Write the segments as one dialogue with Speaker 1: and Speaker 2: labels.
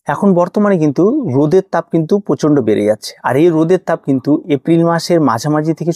Speaker 1: এখন বর্তমানে কিন্তু রোদের তাপ কিন্তু প্রচণ্ড বেড়ে যাচ্ছে, আর এই রোদের তাপ কিন্তু এপ্রিল মাসের মাঝামাঝি থেকে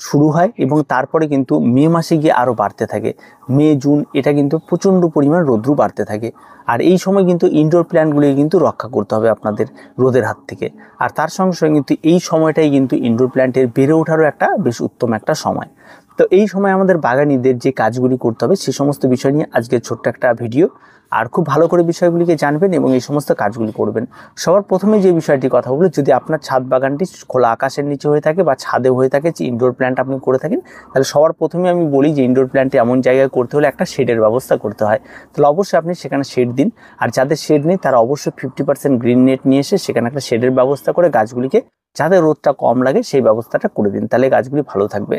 Speaker 1: শুরু হয় এবং তারপরে কিন্তু মে মাসে গিয়ে আরও বাড়তে থাকে। মে জুন এটা কিন্তু প্রচণ্ড পরিমাণ রোদ্রু বাড়তে থাকে। আর এই সময় কিন্তু ইনডোর প্ল্যান্টগুলিকে কিন্তু রক্ষা করতে হবে আপনাদের রোদের হাত থেকে। আর তার সঙ্গে সঙ্গে কিন্তু এই সময়টাই কিন্তু ইনডোর প্ল্যান্টের বেড়ে ওঠারও একটা বেশ উত্তম একটা সময়। তো এই সময় আমাদের বাগানীদের যে কাজগুলি করতে হবে সে সমস্ত বিষয় নিয়ে আজকে ছোট্ট একটা ভিডিও। আর খুব ভালো করে বিষয়গুলিকে জানবেন এবং এই সমস্ত কাজগুলি করবেন। সবার প্রথমে যে বিষয়টি কথা বলি, যদি আপনার ছাদ বাগানটি খোলা আকাশের নিচে হয়ে থাকে বা ছাদে হয়ে থাকে, যে ইনডোর প্ল্যান্ট আপনি করে থাকেন, তাহলে সবার প্রথমে আমি বলি যে ইনডোর প্ল্যান্টটি এমন জায়গায় করতে হলে একটা শেডের ব্যবস্থা করতে হয়। তাহলে অবশ্যই আপনি সেখানে শেড দিন। আর যাদের শেড নেই তারা অবশ্যই 50% গ্রিন নেট নিয়ে এসে সেখানে একটা শেডের ব্যবস্থা করে গাছগুলিকে, যাদের রোদটা কম লাগে সেই ব্যবস্থাটা করে দিন, তাহলে গাছগুলি ভালো থাকবে।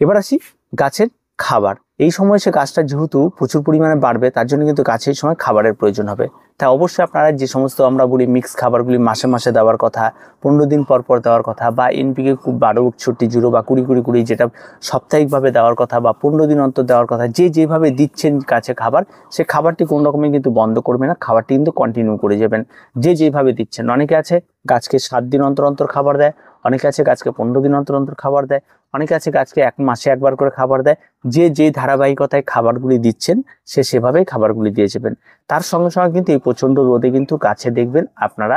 Speaker 1: এবার আসি গাছের খাবার। এই সময় সে গাছটা যেহেতু প্রচুর পরিমাণে বাড়বে, তার জন্য কিন্তু গাছে এই সময় খাবারের প্রয়োজন হবে। তাই অবশ্যই আপনারা যে সমস্ত আমরা বলি মিক্স খাবারগুলি মাসে মাসে দেওয়ার কথা, 15 দিন পর পর দেওয়ার কথা, বা এনপিকে 12-60-0 বা 20-20-20 যেটা সাপ্তাহিকভাবে দেওয়ার কথা, বা 15 দিন অন্তর দেওয়ার কথা, যে যেভাবে দিচ্ছেন গাছে খাবার, সে খাবারটি কোনো রকমই কিন্তু বন্ধ করবে না, খাবারটি কিন্তু কন্টিনিউ করে যাবেন যে যেভাবে দিচ্ছেন। অনেকে আছে গাছকে 7 দিন অন্তর অন্তর খাবার দেয়, অনেকে আছে গাছকে 15 দিন অন্তর অন্তর খাবার দেয়, অনেকে আছে গাছকে 1 মাসে একবার করে খাবার দেয়। যে যে ধারাবাহিকতায় খাবারগুলি দিচ্ছেন সে সেভাবেই খাবারগুলি দিয়ে যাবেন। তার সঙ্গে সঙ্গে কিন্তু এই প্রচণ্ড রোদে কিন্তু গাছে দেখবেন আপনারা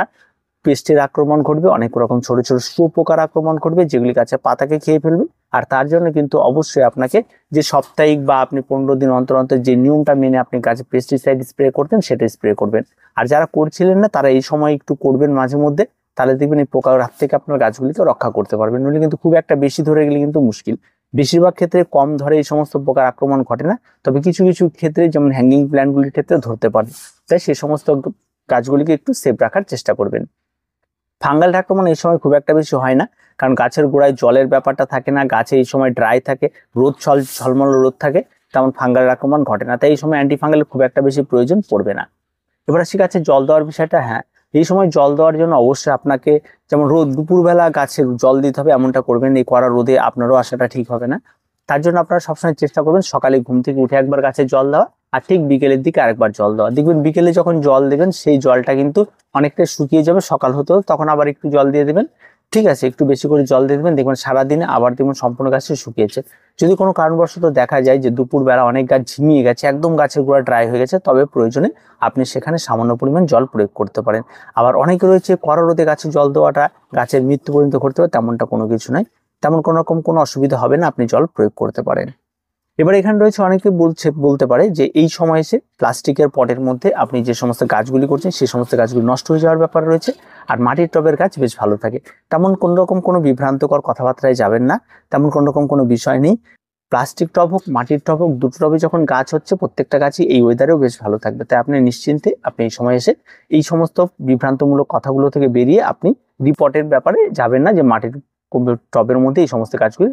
Speaker 1: পেস্টের আক্রমণ ঘটবে, অনেক রকম ছোট ছোট শুঁয়োপোকার আক্রমণ করবে, যেগুলি গাছের পাতাকে খেয়ে ফেলবে। আর তার জন্য কিন্তু অবশ্যই আপনাকে যে সাপ্তাহিক বা আপনি 15 দিন অন্তর অন্তর যে নিয়মটা মেনে আপনি গাছে পেস্টিসাইড স্প্রে করতেন সেটা স্প্রে করবেন। আর যারা করছিলেন না তারা এই সময় একটু করবেন মাঝে মধ্যে, তাহলে দেখবেন এই পোকার হাত থেকে আপনার গাছগুলিকে রক্ষা করতে পারবেন। নইলে কিন্তু খুব একটা বেশি ধরে গেলে কিন্তু মুশকিল। বেশিরভাগ ক্ষেত্রে কম ধরে এই সমস্ত পোকার আক্রমণ ঘটে না, তবে কিছু কিছু ক্ষেত্রে যেমন হ্যাঙ্গিং প্ল্যান্টগুলির ক্ষেত্রে ধরতে পারে। তাই সেই সমস্ত গাছগুলিকে একটু সেফ রাখার চেষ্টা করবেন। ফাঙ্গাল আক্রমণ এই সময় খুব একটা বেশি হয় না, কারণ গাছের গোড়ায় জলের ব্যাপারটা থাকে না, গাছে এই সময় ড্রাই থাকে, ঝলমল রোদ থাকে, তেমন ফাঙ্গাল আক্রমণ ঘটে না। তাই এই সময় অ্যান্টি ফাঙ্গাল খুব একটা বেশি প্রয়োজন পড়বে না। এবার আসি গাছে জল দেওয়ার বিষয়টা। হ্যাঁ, এই সময় জল দেওয়ার জন্য অবশ্যই আপনাকে যেমন দুপুরবেলা গাছে জল দিতে হবে এমনটা করবেন, এই কড়া রোদে আপনারও আসাটা ঠিক হবে না। তার জন্য আপনারা সবসময় চেষ্টা করবেন সকালে ঘুম থেকে উঠে একবার গাছে জল দেওয়া, আর ঠিক বিকেলের দিকে আরেকবার জল দেওয়া। দেখবেন বিকেলে যখন জল দেবেন সেই জলটা কিন্তু অনেকটা শুকিয়ে যাবে, সকাল হতে তখন আবার একটু জল দিয়ে দেবেন। ঠিক আছে, একটু বেশি করে জল দিয়ে দেবেন, দেখবেন সারাদিনে আবার দেখবেন সম্পূর্ণ গাছে শুকিয়েছে। যদি কোনো কারণবশত দেখা যায় যে দুপুরবেলা অনেক গাছ ঝিমিয়ে গেছে, একদম গাছের গোড়া ড্রাই হয়ে গেছে, তবে প্রয়োজনে আপনি সেখানে সামান্য পরিমাণ জল প্রয়োগ করতে পারেন। আবার অনেকে রয়েছে কড়া রোদে গাছে জল দেওয়াটা গাছের মৃত্যু পর্যন্ত করতে হবে, তেমনটা কোনো কিছু নয়, তেমন কোনো রকম কোনো অসুবিধা হবে না, আপনি জল প্রয়োগ করতে পারেন। এবার এখানে রয়েছে অনেকে বলতে পারে যে এই সময় এসে প্লাস্টিকের পটের মধ্যে আপনি যে সমস্ত গাছগুলি করছেন সেই সমস্ত গাছগুলি নষ্ট হয়ে যাওয়ার ব্যাপার রয়েছে, আর মাটির টবের গাছ বেশ ভালো থাকে। তেমন কোনো রকম কোনো বিভ্রান্তকর কথাবার্তায় যাবেন না, তেমন কোনো রকম কোনো বিষয় নেই। প্লাস্টিক টব হোক মাটির টব হোক, দুটো টবে যখন গাছ হচ্ছে প্রত্যেকটা গাছই এই ওয়েদারেও বেশ ভালো থাকবে। তাই আপনি নিশ্চিন্তে আপনি এই সময় এসে এই সমস্ত বিভ্রান্তমূলক কথাগুলো থেকে বেরিয়ে আপনি রিপোর্টের ব্যাপারে যাবেন না, যে মাটির টবের মধ্যে এই সমস্ত গাছগুলি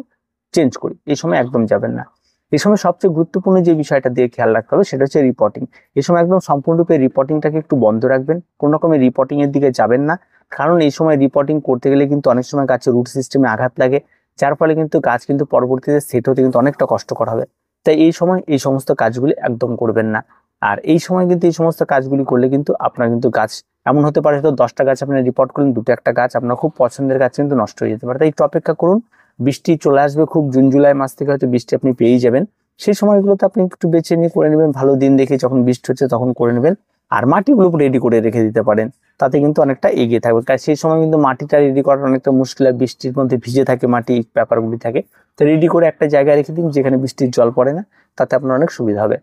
Speaker 1: চেঞ্জ করি, এই সময় একদম যাবেন না। এই সময় সবচেয়ে গুরুত্বপূর্ণ যে বিষয়টা দিয়ে খেয়াল রাখতে হবে সেটা হচ্ছে রিপোর্টিং। এই সময় একদম সম্পূর্ণরূপে রিপোর্টিংটাকে একটু বন্ধ রাখবেন, কোনো রকমের রিপোর্টিং এর দিকে যাবেন না, কারণ এই সময় রিপোর্টিং করতে গেলে কিন্তু অনেক সময় গাছের রুট সিস্টেমে আঘাত লাগে, যার ফলে কিন্তু গাছ কিন্তু পরবর্তীতে সেট হতে কিন্তু অনেকটা কষ্টকর হবে। তাই এই সময় এই সমস্ত কাজগুলি একদম করবেন না। আর এই সময় কিন্তু এই সমস্ত কাজগুলি করলে কিন্তু আপনার কিন্তু গাছ এমন হতে পারে হয়তো 10টা গাছ আপনি রিপোর্ট করলেন, 2-1টা গাছ আপনার খুব পছন্দের গাছ কিন্তু নষ্ট হয়ে যেতে পারে। তাই একটু অপেক্ষা করুন, বৃষ্টি চলে আসবে খুব, জুন জুলাই মাস থেকে হয়তো বৃষ্টি আপনি পেয়েই যাবেন। সেই সময়গুলোতে আপনি একটু বেছে নিয়ে করে নেবেন, ভালো দিন দেখে যখন বৃষ্টি হচ্ছে তখন করে নেবেন। আর মাটিগুলো রেডি করে রেখে দিতে পারেন, তাতে কিন্তু অনেকটা এগিয়ে থাকবে। কারণ সেই সময় কিন্তু মাটিটা রেডি করার অনেকটা মুশকিল, বৃষ্টির মধ্যে ভিজে থাকে মাটি, ব্যাপারগুলি থাকে। তো রেডি করে একটা জায়গায় রেখে দিন যেখানে বৃষ্টির জল পড়ে না, তাতে আপনার অনেক সুবিধা হবে।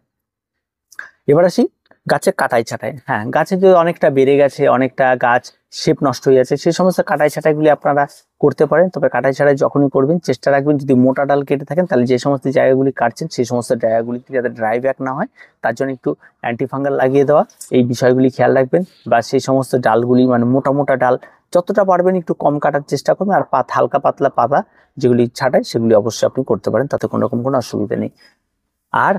Speaker 1: এবার আসি গাছের কাটাই ছাটাই। হ্যাঁ, গাছে যদি অনেকটা বেড়ে গেছে, অনেকটা গাছ শেপ নষ্ট হয়ে যাচ্ছে, সেই সমস্ত কাটাই ছাটাইগুলি আপনারা করতে পারেন। তবে কাটাই ছাটাই যখনই করবেন চেষ্টা রাখবেন যদি মোটা ডাল কেটে থাকেন তাহলে যে সমস্ত জায়গাগুলি কাটছেন সেই সমস্ত জায়গাগুলিতে যাতে ড্রাই ব্যাক না হয় তার জন্য একটু অ্যান্টিফাঙ্গাল লাগিয়ে দেওয়া, এই বিষয়গুলি খেয়াল রাখবেন। বা সেই সমস্ত ডালগুলি মানে মোটা মোটা ডাল যতটা পারবেন একটু কম কাটার চেষ্টা করবেন, আর হালকা পাতলা পাতা যেগুলি ছাটাই সেগুলি অবশ্যই আপনি করতে পারেন, তাতে কোনো রকম কোনো অসুবিধা নেই। আর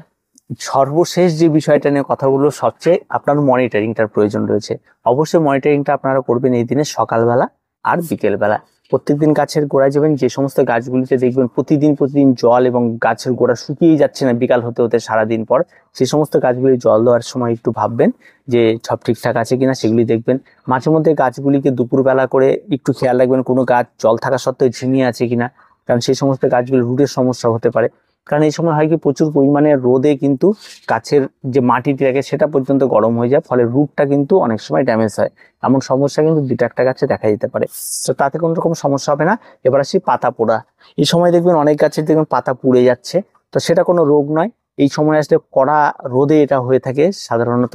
Speaker 1: সর্বশেষ যে বিষয়টা নিয়ে কথা বলবো, সবচেয়ে আপনার মনিটরিংটার প্রয়োজন রয়েছে। অবশ্যই মনিটরিংটা আপনারা করবেন এই দিনে সকালবেলা আর বিকেলবেলা। প্রত্যেকদিন গাছের গোড়ায় যাবেন, যে সমস্ত গাছগুলিতে দেখবেন প্রতিদিন জল এবং গাছের গোড়া শুকিয়ে যাচ্ছে না বিকাল হতে হতে সারাদিন পর, সেই সমস্ত গাছগুলি জল দেওয়ার সময় একটু ভাববেন যে সব ঠিকঠাক আছে কিনা, সেগুলি দেখবেন। মাঝে মধ্যে গাছগুলিকে দুপুরবেলা করে একটু খেয়াল রাখবেন কোনো গাছ জল থাকা সত্ত্বেও ঝিমিয়ে আছে কিনা, কারণ সেই সমস্ত গাছগুলি রুটের সমস্যা হতে পারে। কারণ এই সময় হয় কি প্রচুর পরিমাণে রোদে কিন্তু গাছের যে মাটিটি থাকে সেটা পর্যন্ত গরম হয়ে যায়, ফলে রুটটা কিন্তু অনেক সময় ড্যামেজ হয়। এমন সমস্যা কিন্তু দুটা একটা গাছে দেখা দিতে পারে, তো তাতে কোনো রকম সমস্যা হবে না। এবার আসি পাতা পোড়া। এই সময় দেখবেন অনেক গাছের দেখবেন পাতা পুড়ে যাচ্ছে, তো সেটা কোনো রোগ নয়। এই সময় আসলে কড়া রোদে এটা হয়ে থাকে সাধারণত,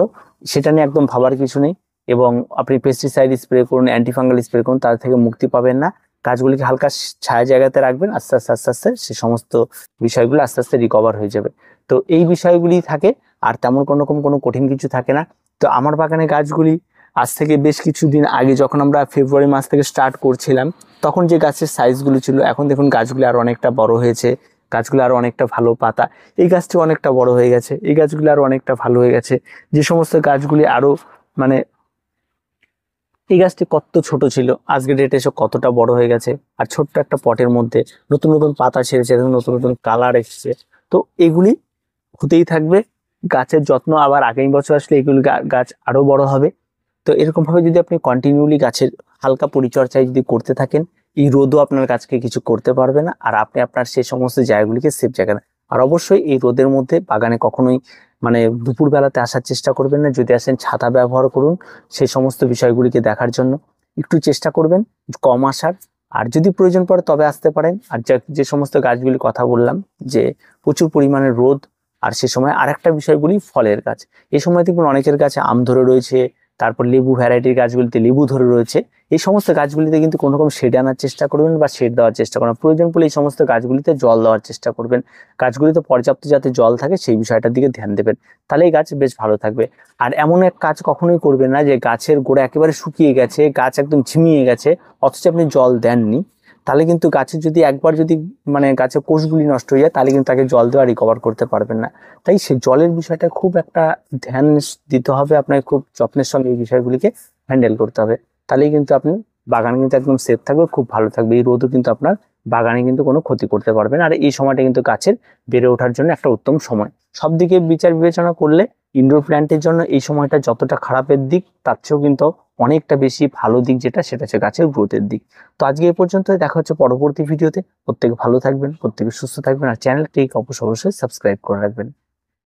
Speaker 1: সেটা নিয়ে একদম ভাবার কিছু নেই। এবং আপনি পেস্টিসাইড স্প্রে করুন, অ্যান্টিফাঙ্গাল স্প্রে করুন, তার থেকে মুক্তি পাবেন না। গাছগুলিকে হালকা ছায়া জায়গাতে রাখবেন, আস্তে আস্তে সে সমস্ত বিষয়গুলো আস্তে আস্তে রিকভার হয়ে যাবে। তো এই বিষয়গুলি থাকে, আর তেমন কোনো কঠিন কিছু থাকে না। তো আমার বাগানে গাছগুলি আজ থেকে বেশ কিছুদিন আগে যখন আমরা ফেব্রুয়ারি মাস থেকে স্টার্ট করছিলাম, তখন যে গাছের সাইজগুলো ছিল, এখন দেখুন গাছগুলি আরো অনেকটা বড় হয়েছে, গাছগুলো আরো অনেকটা ভালো পাতা, এই গাছটি অনেকটা বড় হয়ে গেছে, এই গাছগুলো আরো অনেকটা ভালো হয়ে গেছে। যে সমস্ত গাছগুলি আরো মানে এই গাছটি কত ছোট ছিল, আজকের ডেটে এসে কতটা বড় হয়ে গেছে, আর ছোট্ট একটা পটের মধ্যে নতুন নতুন পাতা ছেড়েছে, নতুন নতুন কালার এসেছে। তো এগুলি হতেই থাকবে। গাছের যত্ন আবার আগামী বছর আসলে এগুলি গাছ আরো বড় হবে। তো এরকম ভাবে যদি আপনি কন্টিনিউলি গাছের হালকা পরিচর্যা যদি করতে থাকেন, এই রোদও আপনার গাছকে কিছু করতে পারবে না, আর আপনি আপনার সেই সমস্ত জায়গাগুলিকে সেফ জায়গা। আর অবশ্যই এই রোদের মধ্যে বাগানে কখনোই দুপুর বেলাতে আসার চেষ্টা করবেন না। যদি আসেন ছাতা ব্যবহার করুন সেই সমস্ত বিষয়গুলিকে দেখার জন্য, একটু চেষ্টা করবেন কম আসার। আর যদি প্রয়োজন পড়ে তবে আসতে পারেন। আর যে সমস্ত গাছগুলির কথা বললাম যে প্রচুর পরিমাণে রোদ, আর সে সময় আরেকটা বিষয়গুলি ফলের গাছ। এই সময় দেখুন অনেকের কাছে আম ধরে রয়েছে, তারপর লেবু ভ্যারাইটির গাছগুলিতে লেবু ধরে রয়েছে। এই সমস্ত গাছগুলিতে কিন্তু কোনো রকম শেড আনার চেষ্টা করবেন বা শেড দেওয়ার চেষ্টা করবেন। প্রয়োজন পড়লে এই সমস্ত গাছগুলিতে জল দেওয়ার চেষ্টা করবেন। গাছগুলিতে পর্যাপ্ত যাতে জল থাকে সেই বিষয়টার দিকে ধ্যান দেবেন, তাহলে এই গাছ বেশ ভালো থাকবে। আর এমন এক কাজ কখনোই করবেন না যে গাছের গোড়া একেবারে শুকিয়ে গেছে, গাছ একদম ঝিমিয়ে গেছে, অথচ আপনি জল দেননি। তাহলে কিন্তু গাছের যদি একবার যদি গাছের কোষগুলি নষ্ট হয়ে যায়, তাহলে কিন্তু তাকে জল দেওয়া রিকভার করতে পারবেন না। তাই সে জলের বিষয়টা খুব একটা ধ্যান দিতে হবে, আপনাকে খুব যত্নের সঙ্গে এই বিষয়গুলিকে হ্যান্ডেল করতে হবে। তাহলেই কিন্তু আপনি বাগান কিন্তু একদম সেফ থাকবে, খুব ভালো থাকবে। এই রোদও কিন্তু আপনার বাগানে কিন্তু কোনো ক্ষতি করতে পারবে না। আর এই সময়টা কিন্তু গাছের বেড়ে ওঠার জন্য একটা উত্তম সময়। সব দিকে বিচার বিবেচনা করলে ইনডোর প্ল্যান্টের জন্য এই সময়টা যতটা খারাপের দিক, তার চেয়েও কিন্তু অনেকটা বেশি ভালো দিক, সেটা হচ্ছে গাছের গ্রোথের দিক। তো আজকে এই পর্যন্ত, দেখা হচ্ছে পরবর্তী ভিডিওতে। প্রত্যেকে ভালো থাকবেন, প্রত্যেকে সুস্থ থাকবেন, আর চ্যানেলটিকে অবশ্যই সাবস্ক্রাইব করে রাখবেন।